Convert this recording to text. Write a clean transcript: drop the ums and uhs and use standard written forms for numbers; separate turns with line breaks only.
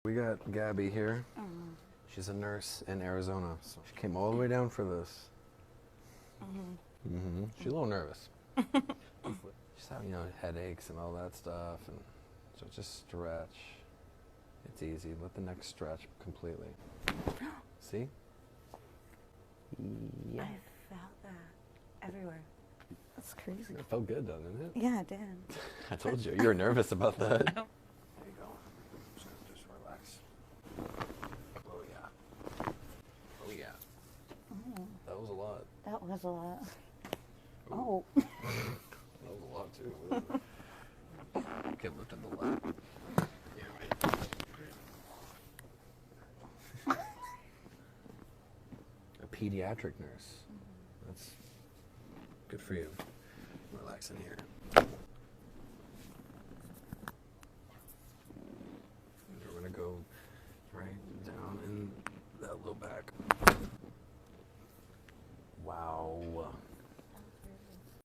We got Gabby here. She's a nurse in Arizona, so she came all the way down for this. She's a little nervous. She's having, headaches and all that stuff, and so just stretch. It's easy. Let the neck stretch completely. See? Yeah.
I felt that everywhere. That's crazy.
It felt good, doesn't it?
Yeah, it did.
I told you. You were nervous about that. There you go. Just relax. Oh, yeah. Oh, yeah. That was a lot.
That was a lot. Oh.
That was a lot, too. Okay, lift in the lap. Yeah, right. A pediatric nurse. That's good for you. Relax in here.